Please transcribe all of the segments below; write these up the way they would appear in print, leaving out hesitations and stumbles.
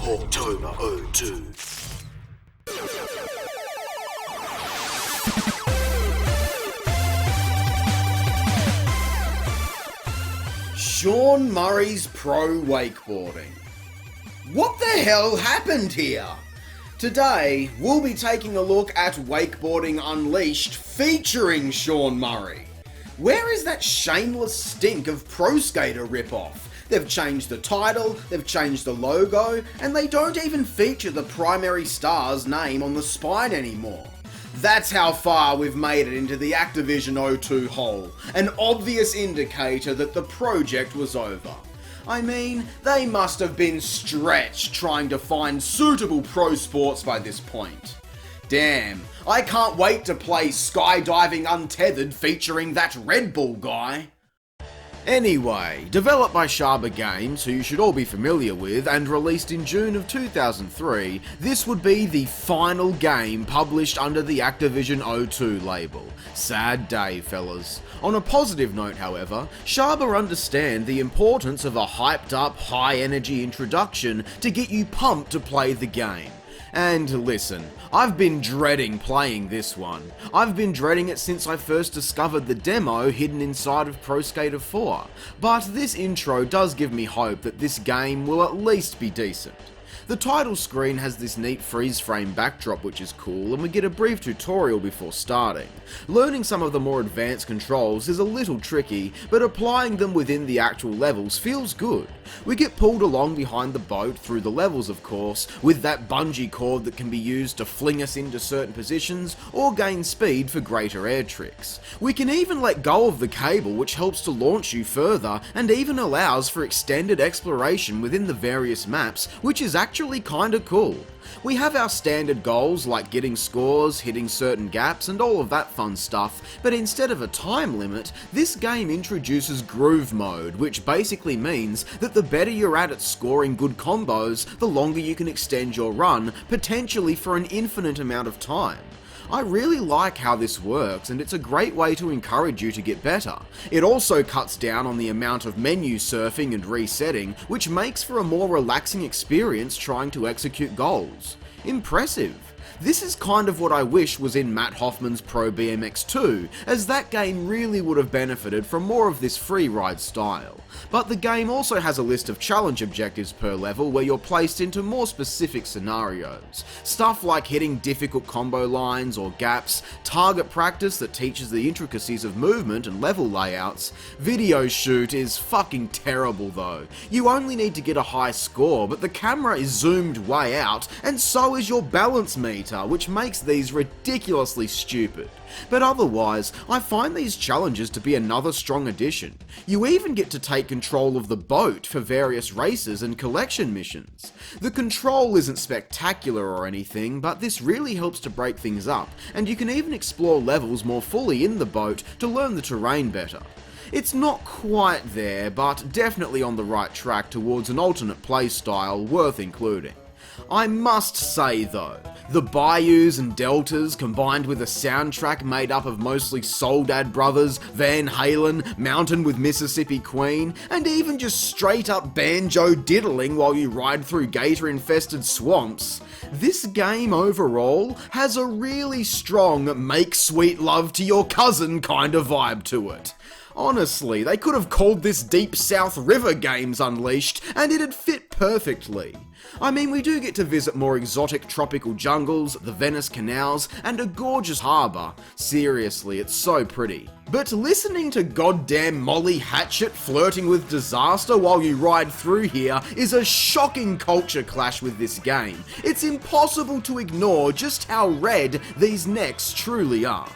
Hawktober O2. Sean Murray's pro wakeboarding. What the hell happened here? Today, we'll be taking a look at Wakeboarding Unleashed featuring Sean Murray. Where is that shameless stink of Pro Skater ripoff? They've changed the title, they've changed the logo, and they don't even feature the primary star's name on the spine anymore. That's how far we've made it into the Activision O2 hole, an obvious indicator that the project was over. I mean, they must have been stretched trying to find suitable pro sports by this point. Damn, I can't wait to play Skydiving Untethered featuring that Red Bull guy. Anyway, developed by Shaba Games, who you should all be familiar with, and released in June of 2003, this would be the final game published under the Activision O2 label. Sad day, fellas. On a positive note, however, Shaba understand the importance of a hyped up, high energy introduction to get you pumped to play the game. And listen, I've been dreading playing this one. I've been dreading it since I first discovered the demo hidden inside of Pro Skater 4, but this intro does give me hope that this game will at least be decent. The title screen has this neat freeze frame backdrop which is cool, and we get a brief tutorial before starting. Learning some of the more advanced controls is a little tricky, but applying them within the actual levels feels good. We get pulled along behind the boat through the levels of course, with that bungee cord that can be used to fling us into certain positions or gain speed for greater air tricks. We can even let go of the cable which helps to launch you further and even allows for extended exploration within the various maps, which is actually kinda cool. We have our standard goals like getting scores, hitting certain gaps and all of that fun stuff, but instead of a time limit, this game introduces groove mode, which basically means that the better you're at scoring good combos, the longer you can extend your run, potentially for an infinite amount of time. I really like how this works, and it's a great way to encourage you to get better. It also cuts down on the amount of menu surfing and resetting, which makes for a more relaxing experience trying to execute goals. Impressive. This is kind of what I wish was in Matt Hoffman's Pro BMX 2, as that game really would have benefited from more of this free ride style. But the game also has a list of challenge objectives per level where you're placed into more specific scenarios. Stuff like hitting difficult combo lines or gaps, target practice that teaches the intricacies of movement and level layouts. Video shoot is fucking terrible though. You only need to get a high score, but the camera is zoomed way out, and so is your balance meter, which makes these ridiculously stupid. But otherwise, I find these challenges to be another strong addition. You even get to take control of the boat for various races and collection missions. The control isn't spectacular or anything, but this really helps to break things up, and you can even explore levels more fully in the boat to learn the terrain better. It's not quite there, but definitely on the right track towards an alternate playstyle worth including. I must say though, the bayous and deltas combined with a soundtrack made up of mostly Soledad Brothers, Van Halen, Mountain with Mississippi Queen, and even just straight up banjo diddling while you ride through gator infested swamps, this game overall has a really strong make sweet love to your cousin kind of vibe to it. Honestly, they could have called this Deep South River Games Unleashed and it'd fit perfectly. I mean, we do get to visit more exotic tropical jungles, the Venice canals, and a gorgeous harbour. Seriously, it's so pretty. But listening to goddamn Molly Hatchet flirting with disaster while you ride through here is a shocking culture clash with this game. It's impossible to ignore just how red these necks truly are.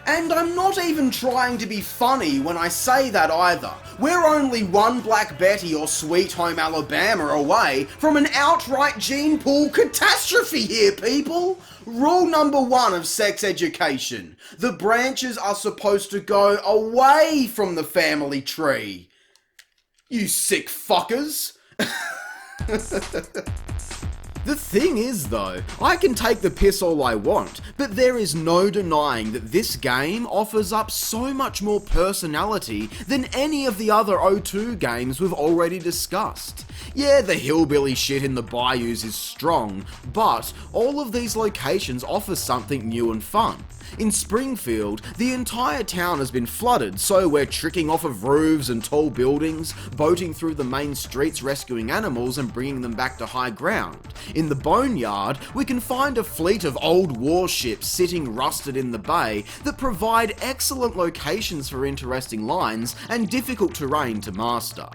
And I'm not even trying to be funny when I say that either. We're only one Black Betty or Sweet Home Alabama away from an outright gene pool catastrophe here, people! Rule number 1 of sex education. The branches are supposed to go away from the family tree. You sick fuckers! The thing is though, I can take the piss all I want, but there is no denying that this game offers up so much more personality than any of the other O2 games we've already discussed. Yeah, the hillbilly shit in the bayous is strong, but all of these locations offer something new and fun. In Springfield, the entire town has been flooded, so we're tricking off of roofs and tall buildings, boating through the main streets rescuing animals and bringing them back to high ground. In the Boneyard, we can find a fleet of old warships sitting rusted in the bay that provide excellent locations for interesting lines and difficult terrain to master.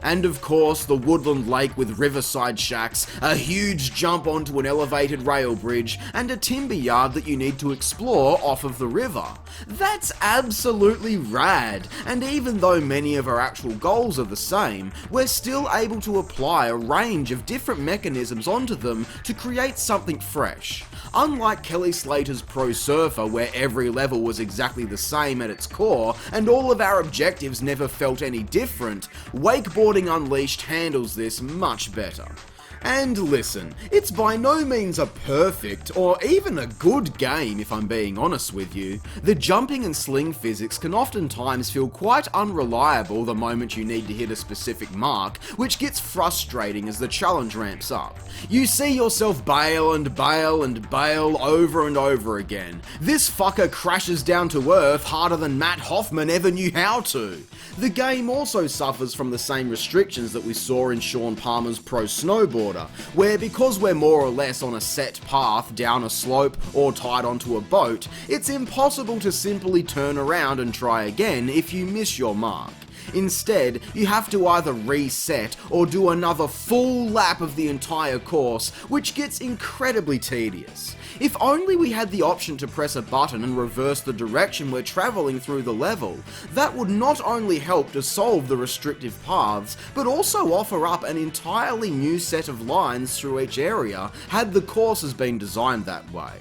And of course, the woodland lake with riverside shacks, a huge jump onto an elevated rail bridge, and a timber yard that you need to explore off of the river. That's absolutely rad, and even though many of our actual goals are the same, we're still able to apply a range of different mechanisms onto them to create something fresh. Unlike Kelly Slater's Pro Surfer, where every level was exactly the same at its core, and all of our objectives never felt any different, Wakeboarding Unleashed handles this much better. And listen, it's by no means a perfect, or even a good game if I'm being honest with you. The jumping and sling physics can oftentimes feel quite unreliable the moment you need to hit a specific mark, which gets frustrating as the challenge ramps up. You see yourself bail and bail and bail over and over again. This fucker crashes down to earth harder than Matt Hoffman ever knew how to. The game also suffers from the same restrictions that we saw in Sean Palmer's Pro Snowboarder, where because we're more or less on a set path down a slope or tied onto a boat, it's impossible to simply turn around and try again if you miss your mark. Instead, you have to either reset or do another full lap of the entire course, which gets incredibly tedious. If only we had the option to press a button and reverse the direction we're travelling through the level, that would not only help to solve the restrictive paths, but also offer up an entirely new set of lines through each area had the courses been designed that way.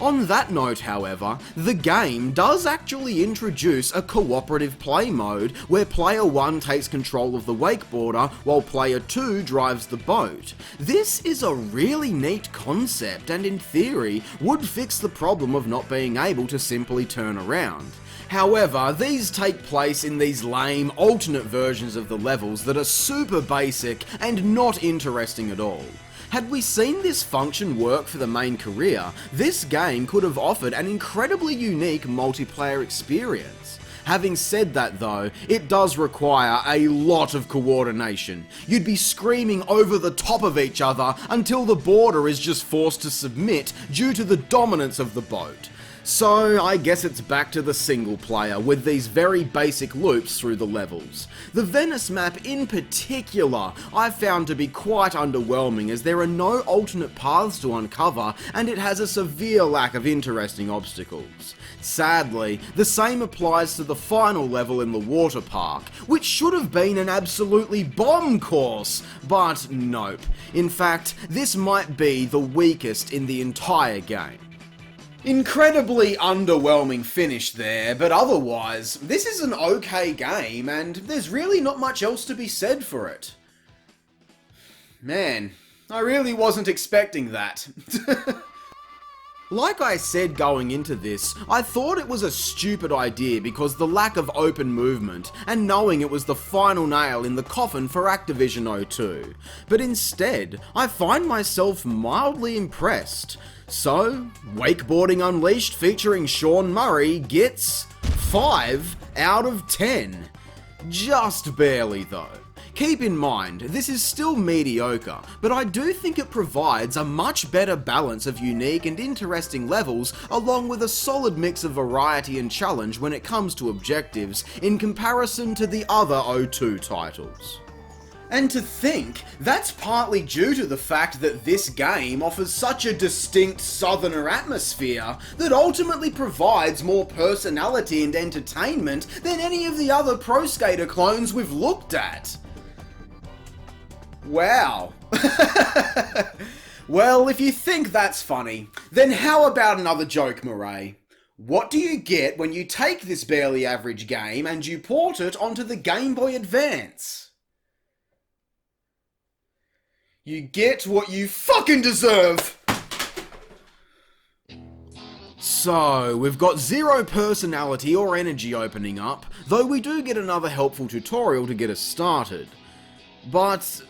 On that note, however, the game does actually introduce a cooperative play mode where player 1 takes control of the wakeboarder while player 2 drives the boat. This is a really neat concept and in theory would fix the problem of not being able to simply turn around. However, these take place in these lame alternate versions of the levels that are super basic and not interesting at all. Had we seen this function work for the main career, this game could have offered an incredibly unique multiplayer experience. Having said that though, it does require a lot of coordination. You'd be screaming over the top of each other until the boarder is just forced to submit due to the dominance of the boat. So I guess it's back to the single player with these very basic loops through the levels. The Venice map in particular I found to be quite underwhelming as there are no alternate paths to uncover and it has a severe lack of interesting obstacles. Sadly, the same applies to the final level in the water park, which should have been an absolutely bomb course, but nope. In fact, this might be the weakest in the entire game. Incredibly underwhelming finish there, but otherwise, this is an okay game and there's really not much else to be said for it. Man, I really wasn't expecting that. Like I said going into this, I thought it was a stupid idea because the lack of open movement and knowing it was the final nail in the coffin for Activision O2. But instead, I find myself mildly impressed. So, Wakeboarding Unleashed featuring Sean Murray gets 5 out of 10. Just barely though. Keep in mind, this is still mediocre, but I do think it provides a much better balance of unique and interesting levels along with a solid mix of variety and challenge when it comes to objectives in comparison to the other O2 titles. And to think, that's partly due to the fact that this game offers such a distinct southerner atmosphere that ultimately provides more personality and entertainment than any of the other Pro Skater clones we've looked at. Wow. Well, if you think that's funny, then how about another joke, Murray? What do you get when you take this barely average game and you port it onto the Game Boy Advance? You get what you fucking deserve! So, we've got zero personality or energy opening up, though we do get another helpful tutorial to get us started. But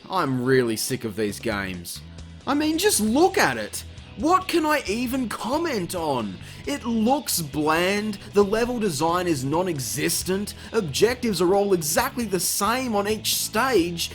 I'm really sick of these games. I mean, just look at it! What can I even comment on? It looks bland, the level design is non-existent, objectives are all exactly the same on each stage.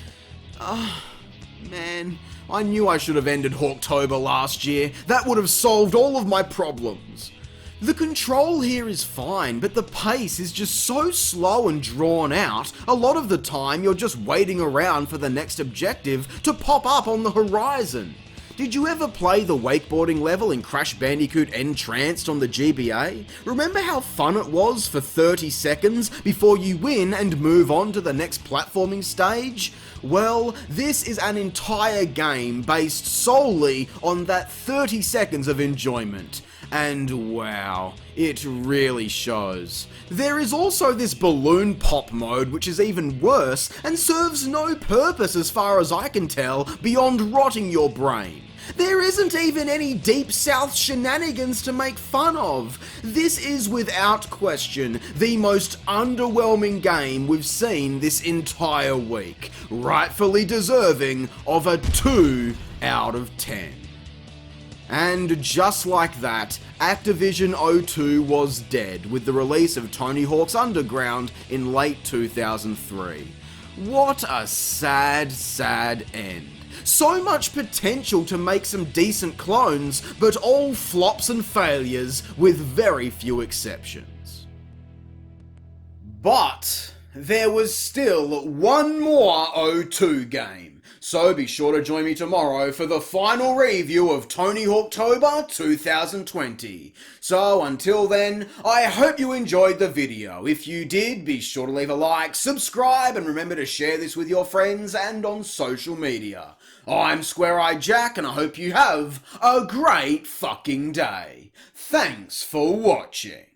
Man, I knew I should have ended Hawktober last year. That would have solved all of my problems. The control here is fine, but the pace is just so slow and drawn out. A lot of the time you're just waiting around for the next objective to pop up on the horizon. Did you ever play the wakeboarding level in Crash Bandicoot Entranced on the GBA? Remember how fun it was for 30 seconds before you win and move on to the next platforming stage? Well, this is an entire game based solely on that 30 seconds of enjoyment. And wow, it really shows. There is also this balloon pop mode which is even worse and serves no purpose as far as I can tell beyond rotting your brain. There isn't even any Deep South shenanigans to make fun of. This is without question the most underwhelming game we've seen this entire week, rightfully deserving of a 2 out of 10. And just like that, Activision O2 was dead with the release of Tony Hawk's Underground in late 2003. What a sad, sad end. So much potential to make some decent clones, but all flops and failures with very few exceptions. But there was still one more O2 game. So be sure to join me tomorrow for the final review of Tony Hawktober 2020. So until then, I hope you enjoyed the video. If you did, be sure to leave a like, subscribe, and remember to share this with your friends and on social media. I'm Square-Eyed Jack, and I hope you have a great fucking day. Thanks for watching.